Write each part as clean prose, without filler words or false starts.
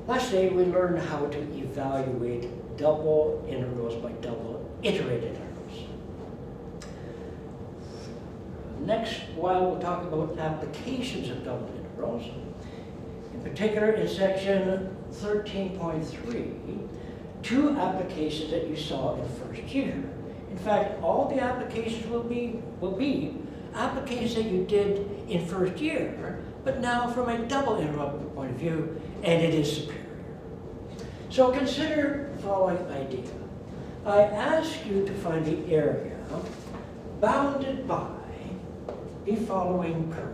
Lastly, we learned how to evaluate double integrals by double iterated integrals. Next while we'll talk about applications of double integrals. In particular, in section 13.3, 2 applications that you saw in first year. In fact, all the applications will be applications that you did in first year, but now from a double integral point of view, and it is superior. So consider the following idea. I ask you to find the area bounded by the following curves.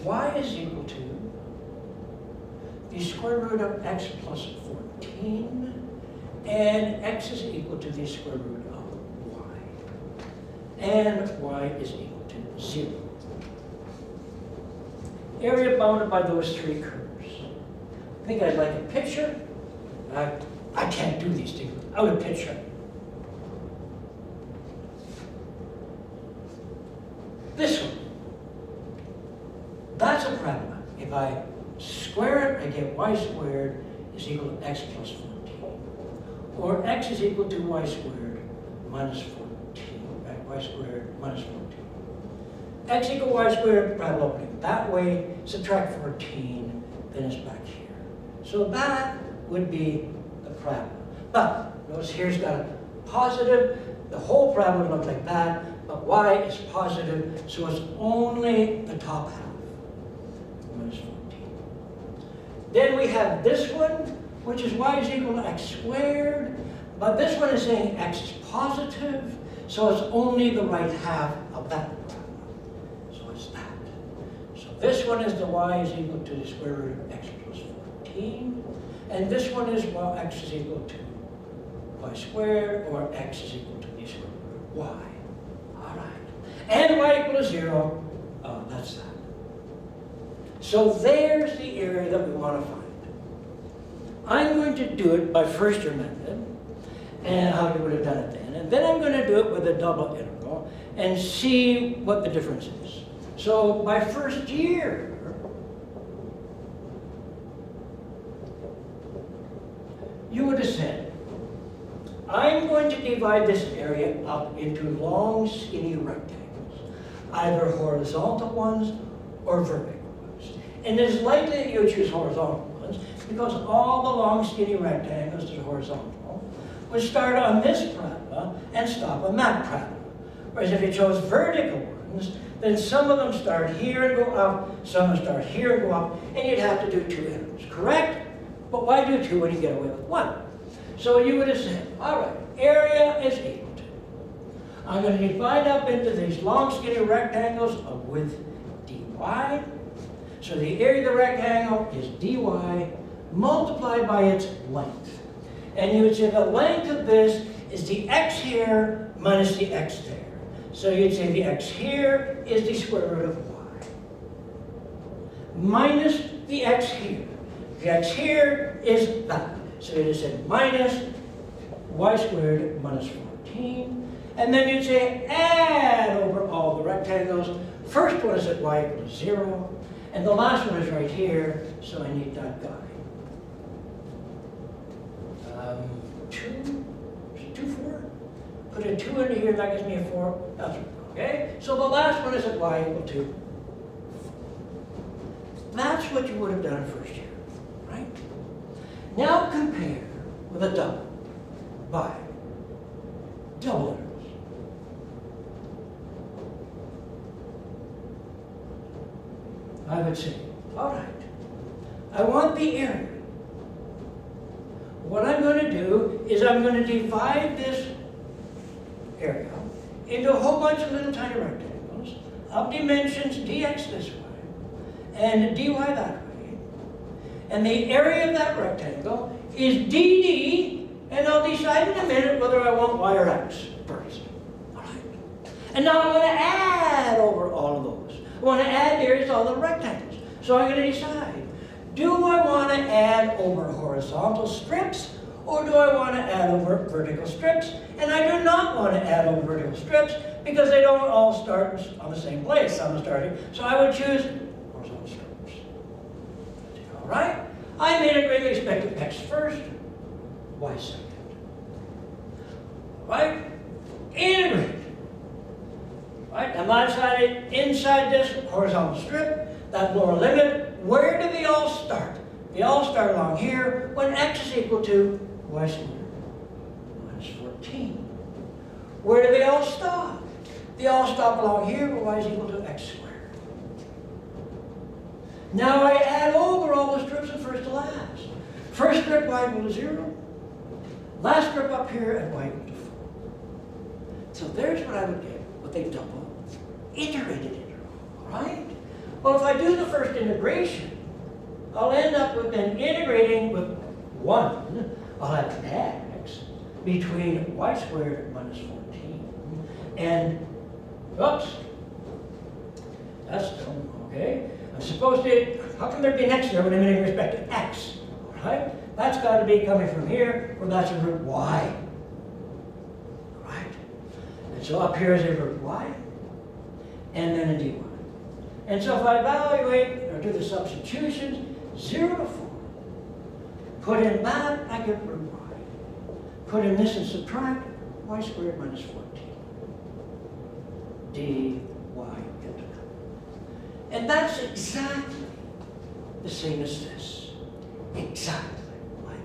Y is equal to the square root of x plus 14, and x is equal to the square root of y, and y is equal to 0. Area bounded by those 3 curves. I think I'd like a picture. I can't do these things without a picture. This one. That's a parabola. If I square it, I get y squared is equal to x plus 14. Or x is equal to y squared minus 14. Right? Y squared minus 14. X equal y squared, parabola opening that way, subtract 14, then it's back here. So that would be the parabola. But notice here's got a positive. The whole parabola looks like that, but y is positive, so it's only the top half. Minus 14. Then we have this one, which is y is equal to x squared, but this one is saying x is positive, so it's only the right half of that parabola. So it's that. So this one is the y is equal to the square root of x plus 14, and this one is, well, x is equal to y squared, or x is equal to the square root of y. All right. And y equal to 0, that's that. So there's the area that we want to find. I'm going to do it by first year method, and how you would have done it then. And then I'm going to do it with a double integral and see what the difference is. So by first year, you would have said, I'm going to divide this area up into long, skinny rectangles, either horizontal ones or vertical. And it's likely that you'll choose horizontal ones because all the long, skinny rectangles that are horizontal would start on this parabola and stop on that parabola. Whereas if you chose vertical ones, then some of them start here and go up, some of them start here and go up, and you'd have to do 2 integrals, correct? But why do 2 when you get away with 1? So you would have said, all right, area is equal to, I'm going to divide up into these long, skinny rectangles of width dy. So the area of the rectangle is dy multiplied by its length. And you would say the length of this is the x here minus the x there. So you'd say the x here is the square root of y. Minus the x here. The x here is that. So you'd say minus y squared minus 14. And then you'd say add over all the rectangles. First one is at y equals 0. And the last one is right here, so I need that guy. 2, is it 2, 4? Put a 2 into here, that gives me a 4. That's right, okay? So the last one is at y equal to 4. That's what you would have done in first year, right? Now compare with a double by double integrals. I would say, all right, I want the area. What I'm going to do is I'm going to divide this area into a whole bunch of little tiny rectangles of dimensions dx this way and dy that way. And the area of that rectangle is dd, and I'll decide in a minute whether I want y or x first. All right. And now I'm going to add over all of those. I want to add the areas to all the rectangles. So I'm going to decide, do I want to add over horizontal strips, Or do I want to add over vertical strips? And I do not want to add over vertical strips because they don't all start on the same place. Some are starting. So I would choose horizontal strips. All right? I'm integrating with respect to x first, y second. All right? Integrate. Right? I'm inside this horizontal strip, that lower limit. Where do they all start? They all start along here when x is equal to y squared minus 14. Where do they all stop? They all stop along here where y is equal to x squared. Now I add over all the strips from first to last. First strip y equal to 0. Last strip up here at y equal to 4. So there's what I would get with a double iterated integral. All right? Well, if I do the first integration, I'll end up with then integrating with 1. I'll have x between y squared minus 14 and, oops, that's dumb, okay? I'm supposed to, how can there be an x there when I'm in respect to x? All right? That's got to be coming from here, or that's a root y. All right? And so up here is a root y, and then a dy. And so if I evaluate or do the substitutions, 0 to 4, put in that, I get root y. Put in this and subtract y squared minus 14. dy into that. And that's exactly the same as this. Exactly. Right?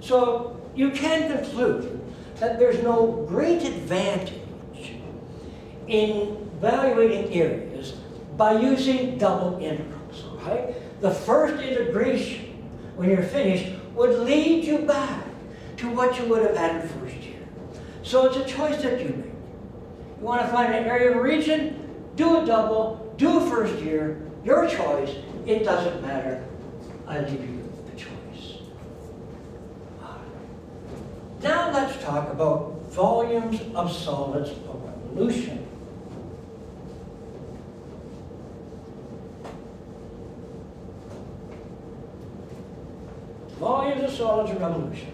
So you can conclude that there's no great advantage in evaluating areas by using double integrals. Right? The first integration, when you're finished, would lead you back to what you would have had in first year. So it's a choice that you make. You want to find an area of region, do a double, do a first year, your choice, it doesn't matter. I leave you the choice. Now let's talk about volumes of solids of revolution. Volumes of solids of revolution.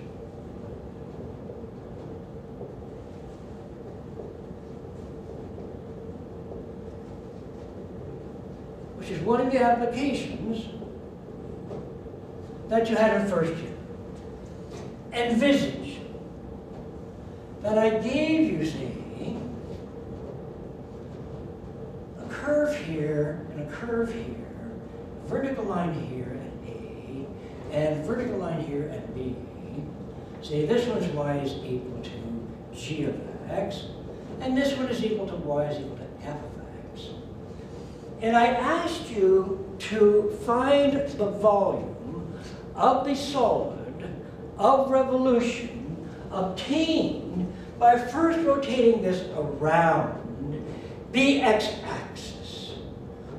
Which is one of the applications that you had in first year. Envisage that I gave you, say, a curve here and a curve here, vertical line here at A, and vertical line here at B. Say this one's y is equal to g of x, and this one is equal to y is equal to f of x. And I asked you to find the volume of the solid of revolution obtained by first rotating this around the x-axis.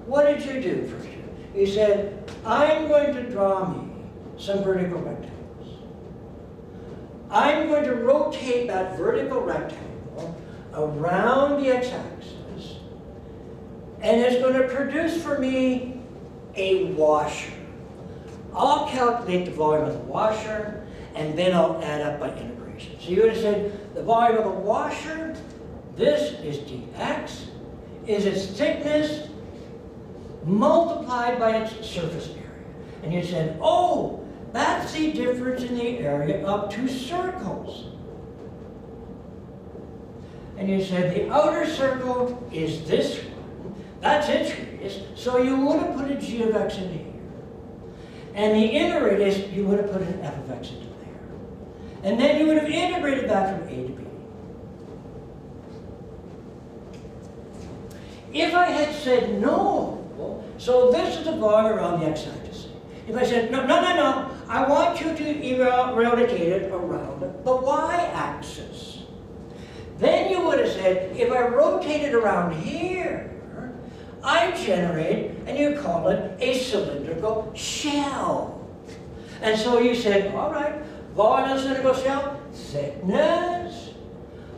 What did you do first? You said, I'm going to draw me some vertical rectangles. I'm going to rotate that vertical rectangle around the x-axis, and it's going to produce for me a washer. I'll calculate the volume of the washer, and then I'll add up by integration. So you would have said the volume of the washer, this is dx, is its thickness multiplied by its surface area. And you said, oh, that's the difference in the area of two circles. And you said the outer circle is this one. That's its radius. So you would have put a g of x into here. And the inner radius, you would have put an f of x into there. And then you would have integrated that from A to B. If I had said no, so this is the volume around the x-axis. If I said, no, I want you to rotate it around the y-axis. Then you would have said, if I rotate it around here, I generate, and you call it a cylindrical shell. And so you said, all right, volume of the cylindrical shell, thickness,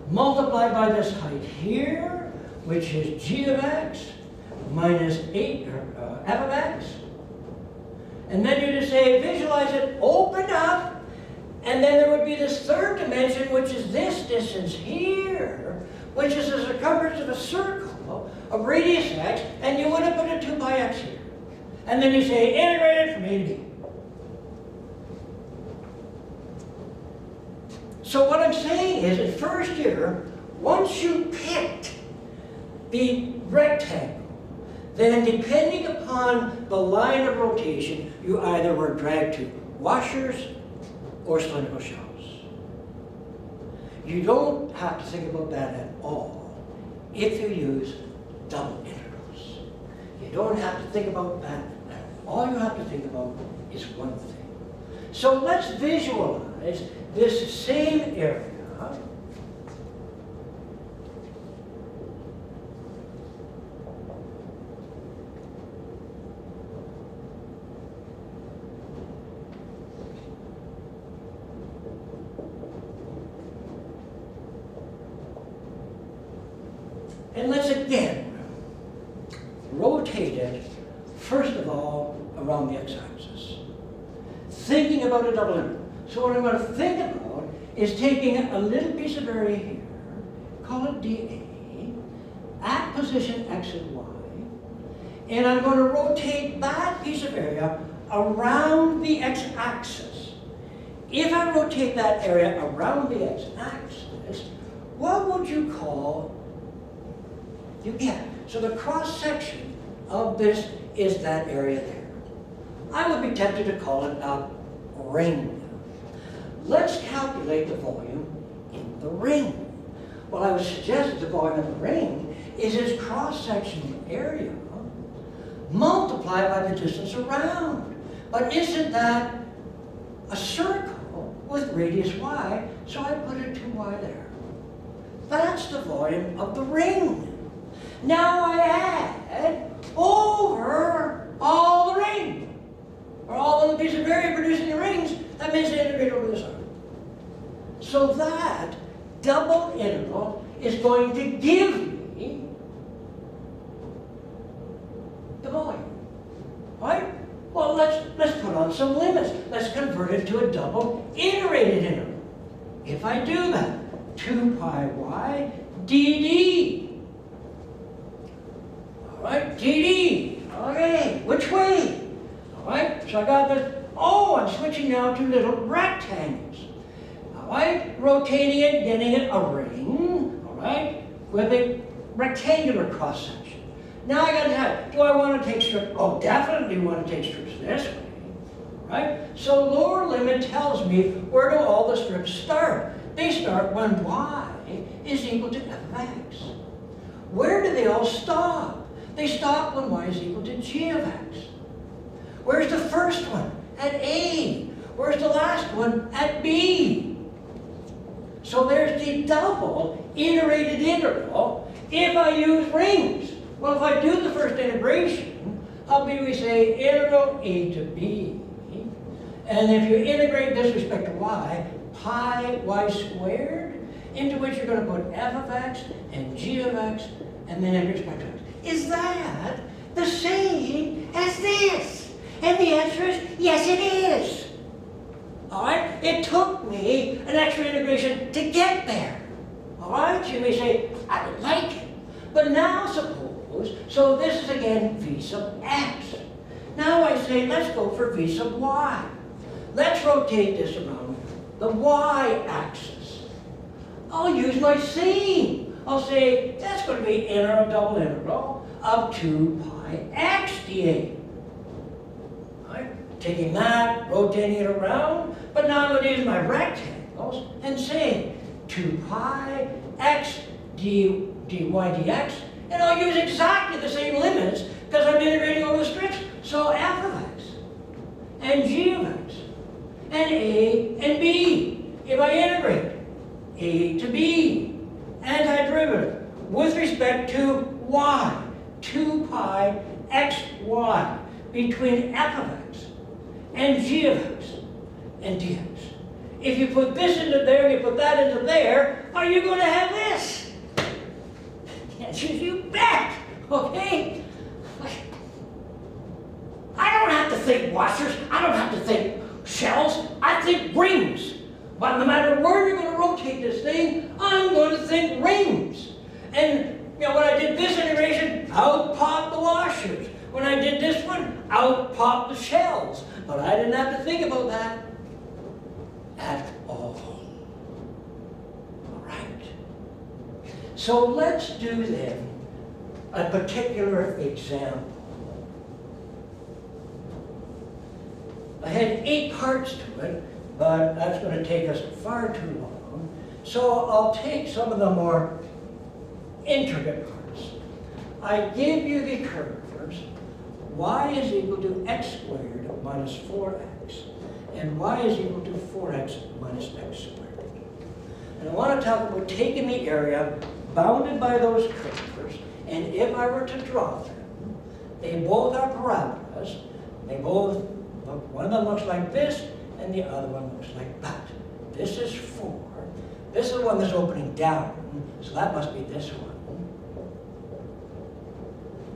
multiplied by this height here, which is g of x minus 8, f of x. And then you just say, visualize it, open up, And then there would be this third dimension, which is this distance here, which is the circumference of a circle of radius x, and you would have put a 2 pi x here. And then you say, integrate it from A to B. So what I'm saying is, at first year, once you picked the rectangle, then depending upon the line of rotation, you either were dragged to washers or cylindrical shells. You don't have to think about that at all if you use double integrals. You don't have to think about that at all. All you have to think about is one thing. So let's visualize this same area. And let's again rotate it, first of all, around the x-axis. Thinking about a double integral. So what I'm going to think about is taking a little piece of area here, call it dA, at position x and y, and I'm going to rotate that piece of area around the x-axis. If I rotate that area around the x-axis, what would you call you get? So the cross-section of this is that area there. I would be tempted to call it a ring. Let's calculate the volume in the ring. Well, I would suggest the volume of the ring is its cross-sectional area multiplied by the distance around. But isn't that a circle with radius y? So I put a 2y there. That's the volume of the ring. Now I add over all the ring, or all of the pieces of area producing the rings. That means I integrate over this arm. So that double integral is going to give me the volume. Right? Well, let's put on some limits. Let's convert it to a double iterated integral. If I do that, 2 pi y dd. All right, dd. Okay, which way? All right, so I got this. Oh, I'm switching now to little rectangles. All right, rotating it, getting it a ring. All right, with a rectangular cross section. Now I got to decide, do I want to take strips? Oh, definitely want to take strips this way. Right? So lower limit tells me where do all the strips start. They start when y is equal to f of x. Where do they all stop? They stop when y is equal to g of x. Where's the first one? At A. Where's the last one? At B. So there's the double iterated integral if I use rings. Well, if I do the first integration, how do we say integral A to B? And if you integrate this with respect to y, pi y squared, into which you're going to put f of x and g of x, and then in respect to x. Is that the same as this? And the answer is, yes, it is. All right? It took me an extra integration to get there. All right? You may say, I don't like it. But now suppose, so this is again v sub x. Now I say, let's go for v sub y. Let's rotate this around the y-axis. I'll use my same. I'll say, that's going to be integral double integral of 2 pi x dA. Taking that, rotating it around, but now I'm going to use my rectangles and say 2 pi x dy dx, and I'll use exactly the same limits because I'm integrating over the strips. So f of x and g of x and a and b. If I integrate a to b, antiderivative with respect to y, 2 pi xy between f of x and g of x and dx. If you put this into there, you put that into there, are you going to have this? Yes, you bet, okay? I don't have to think washers, I don't have to think shells, I think rings. You know, when I did this integration, out popped the washers. When I did this one, out popped the shells. But I didn't have to think about that at all. All right. So let's do then a particular example. I had 8 parts to it, but that's going to take us far too long. So I'll take some of the more intricate parts. I give you the curves. Y is equal to x squared minus 4x, and y is equal to 4x minus x squared. And I want to talk about taking the area bounded by those curves, and if I were to draw them, they both are parabolas. They both look, one of them looks like this, and the other one looks like that. This is 4. This is the one that's opening down, so that must be this one.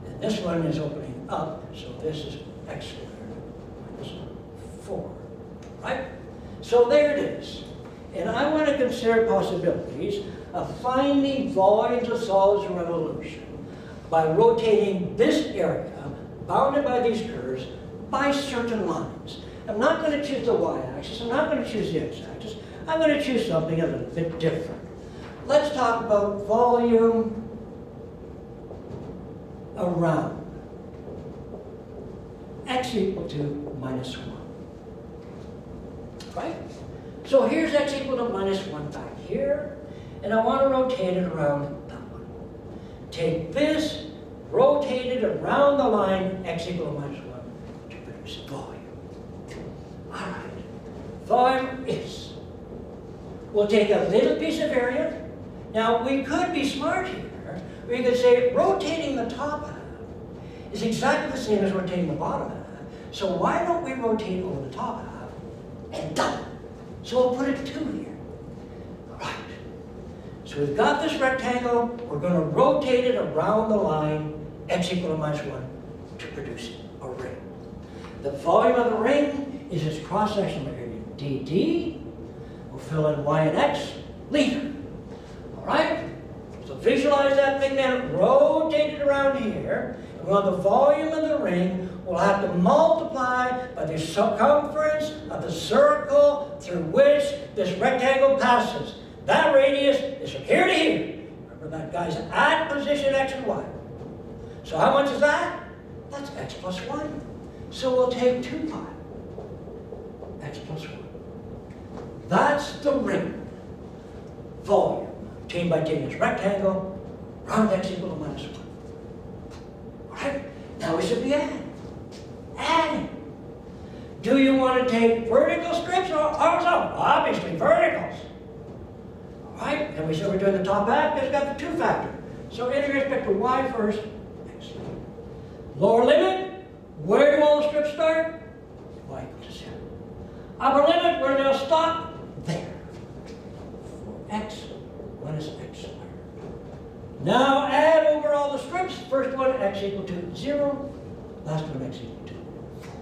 And this one is opening up, so this is x squared minus 4, right? So there it is. And I want to consider possibilities of finding volumes of solids in revolution by rotating this area, bounded by these curves, by certain lines. I'm not going to choose the y-axis, I'm not going to choose the x-axis, I'm going to choose something a little bit different. Let's talk about volume around x equal to minus 1. Right? So here's x equal to minus 1 back here, and I want to rotate it around that one. Take this, rotate it around the line x equal to minus 1 to produce volume. All right. Volume is. We'll take a little piece of area. Now, we could be smart here. We could say rotating the top half is exactly the same as rotating the bottom half. So why don't we rotate over the top half and double? So we'll put a 2 here. All right. So we've got this rectangle. We're going to rotate it around the line x equal to minus 1 to produce a ring. The volume of the ring is its cross-sectional area, dd. We'll fill in y and x later. All right? So visualize that thing then, rotate it around here. And we want the volume of the ring. We'll have to multiply by the circumference of the circle through which this rectangle passes. That radius is from here to here. Remember that guy's at position x and y. So how much is that? That's x plus 1. So we'll take 2 pi, x plus 1. That's the ring volume obtained by taking this rectangle, round x equal to minus 1. All right? Now we should be adding. Do you want to take vertical strips or horizontal? Obviously verticals. All right? And we said we're doing the top half, it's got the 2 factor. So integrate respect to y first, x. Lower limit, where do all the strips start? Y equals to 0. Upper limit, where do they stop? There. For x minus x squared. Now add over all the strips. First one, x equal to 0. Last one, x equal to 4.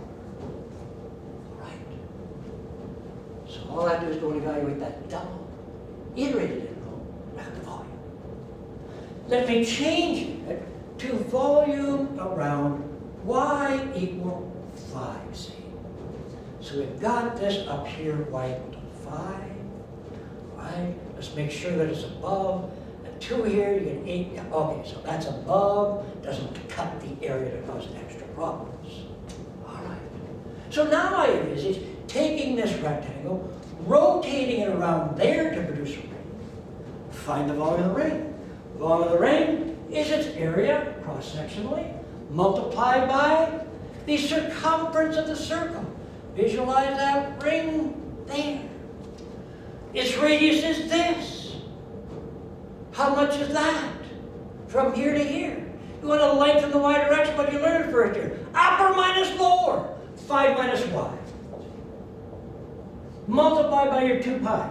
All right. So all I have to do is go and evaluate that double iterated integral at the volume. Let me change it to volume around y equal 5z. So we've got this up here, y equal to 5. Right? Let's make sure that it's above. At 2 here, you get 8. Okay, so that's above. Doesn't cut the area to cause extra problems. All right. So now I envisage taking this rectangle, rotating it around there to produce a ring. Find the volume of the ring. The volume of the ring is its area, cross-sectionally, multiplied by the circumference of the circle. Visualize that ring there. Its radius is this. How much is that? From here to here. You want to lengthen the y direction, what do you learn first here? Upper minus lower. 5 minus y. Multiply by your 2 pi.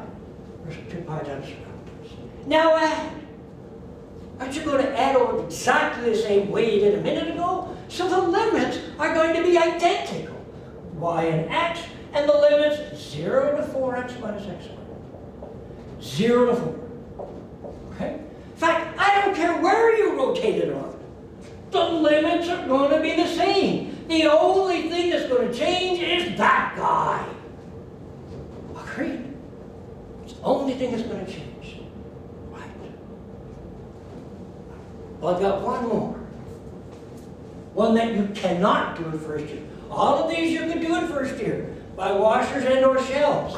There's 2 pi times circumference. Now add. Aren't you going to add over exactly the same way you did a minute ago? So the limits are going to be identical. Y and x, and the limits 0 to 4x minus x squared. 0 to 4. Okay? In fact, I don't care where you rotate it around. The limits are going to be the same. The only thing that's going to change is that guy. Agreed? It's the only thing that's going to change. Right. Well, I've got one more. One that you cannot do in first year. All of these you can do in first year by washers and or shelves.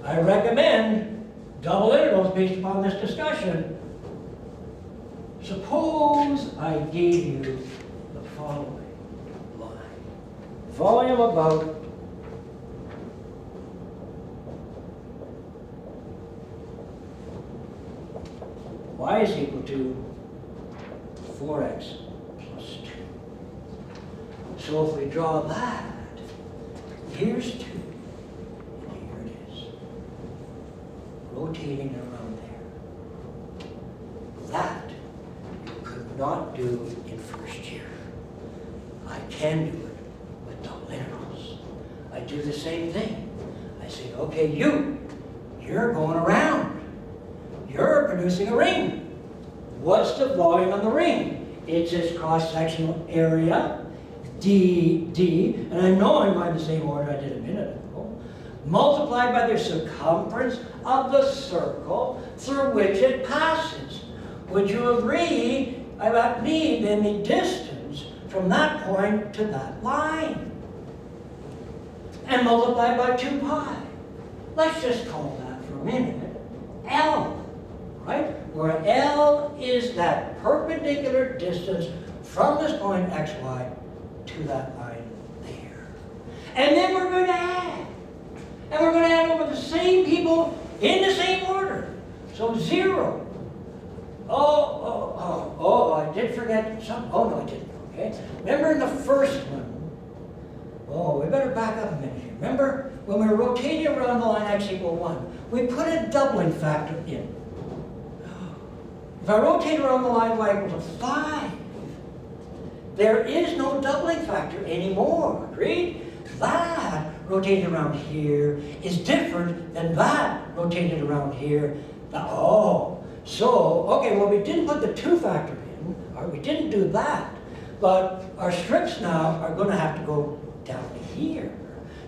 I recommend double integrals based upon this discussion. Suppose I gave you the following line. Volume about y is equal to 4x plus 2. So if we draw that, here's 2, and here it is, rotating around there. That you could not do in first year. I can do it with double integrals. I do the same thing. I say, okay, you're going around. You're producing a ring. What's the volume of the ring? It's its cross-sectional area, d, and I know I'm going the same order I did a minute ago, multiplied by the circumference of the circle through which it passes. Would you agree I need then the distance from that point to that line? And multiplied by 2 pi. Let's just call that for a minute L. Right? Where L is that perpendicular distance from this point xy to that line there. And then we're going to add. And we're going to add over the same people in the same order. So 0. I did forget something. Oh, no, I didn't. Okay? Remember in the first one, we better back up a minute here. Remember when we were rotating around the line x equal 1, we put a doubling factor in. If I rotate around the line y equal to 5, there is no doubling factor anymore, agreed? That rotating around here is different than that rotated around here. We didn't put the 2 factor in, or we didn't do that, but our strips now are going to have to go down here.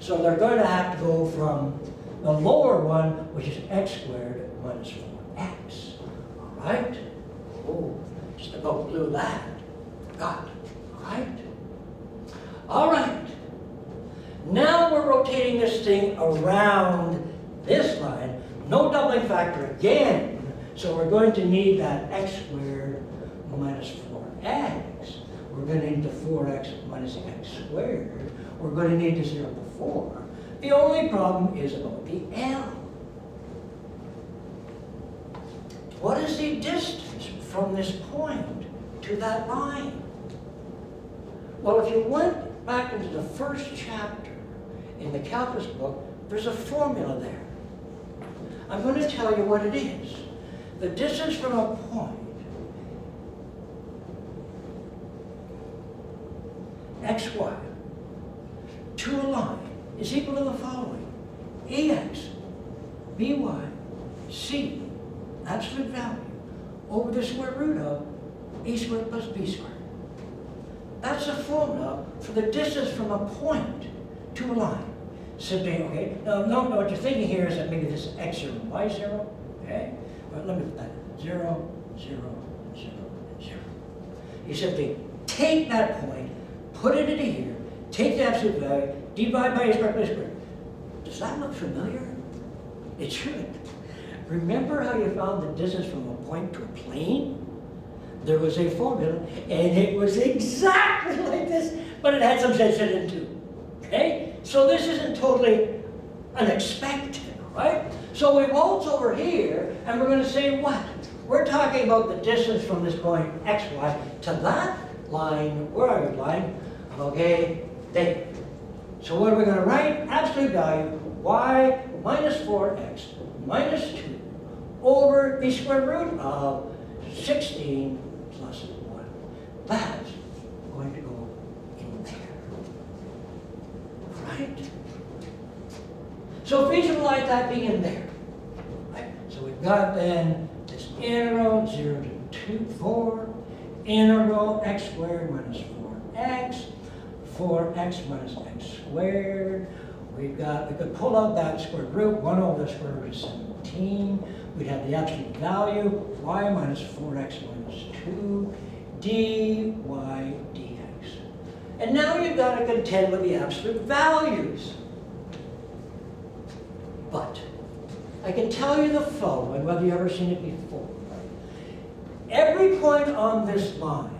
So they're going to have to go from the lower one, which is x squared minus 4x. Right? Just about blew that. Got it. Right? All right. Now we're rotating this thing around this line. No doubling factor again. So we're going to need that x squared minus 4x. We're going to need the 4x minus x squared. We're going to need the 0 before. The only problem is about the L. What is the distance from this point to that line? Well, if you went back into the first chapter in the calculus book, there's a formula there. I'm going to tell you what it is. The distance from a point xy to a line is equal to the following. ax, by, c, absolute value, over the square root of a squared plus b squared. That's a formula for the distance from a point to a line. Simply, okay, now what you're thinking here is that maybe this is x0 and y0, okay? Well, let me put that 0, 0, 0, and 0. You simply take that point, put it into here, take the absolute value, divide by a squared plus squared. Does that look familiar? It should. Remember how you found the distance from a point to a plane? There was a formula, and it was exactly like this, but it had some sense in it too. Okay? So this isn't totally unexpected, right? So we waltz over here, and we're going to say what? We're talking about the distance from this point xy to that line. Where are you, line? Okay, there. So what are we going to write? Absolute value, y minus 4x minus 2 over the square root of 16 plus 1. That's going to go in there. Right? So visualize that being in there. Right? So we've got then this integral 0 to 4 integral x squared minus 4x, 4x minus x squared. We could pull out that square root, 1 over the square root of 17. We'd have the absolute value, y minus 4x minus 2, dy dx. And now you've got to contend with the absolute values. But I can tell you the following, whether you've ever seen it before. Every point on this line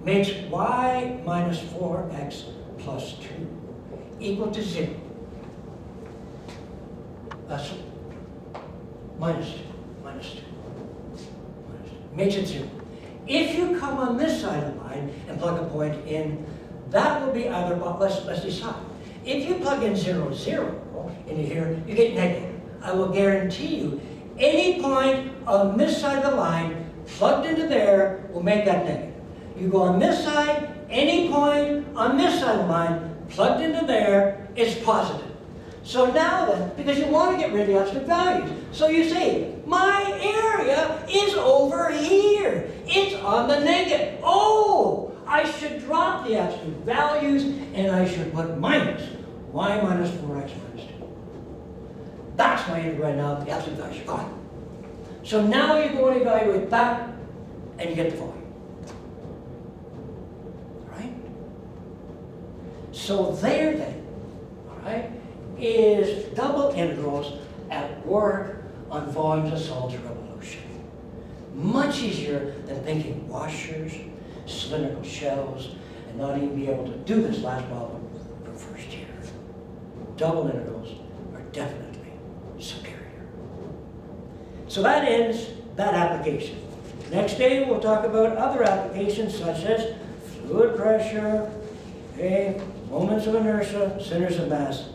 makes y minus 4x plus 2 equal to 0. That's minus 2, minus 2, minus 2. Makes it 0. If you come on this side of the line and plug a point in, that will be either, let's decide. If you plug in 0, 0 into here, you get negative. I will guarantee you, any point on this side of the line plugged into there will make that negative. You go on this side, any point on this side of the line plugged into there is positive. So now then, because you want to get rid of the absolute values, so you say, my area is over here. It's on the negative. Oh, I should drop the absolute values and I should put minus y minus 4x minus 2. That's my integral right now. The absolute values are gone. So now you go and evaluate that and you get the following. All right? So there then, all right, is double integrals at work on volumes of solids revolution. Much easier than thinking washers, cylindrical shells, and not even be able to do this last problem from first year. Double integrals are definitely superior. So that ends that application. Next day we'll talk about other applications such as fluid pressure, okay, moments of inertia, centers of mass,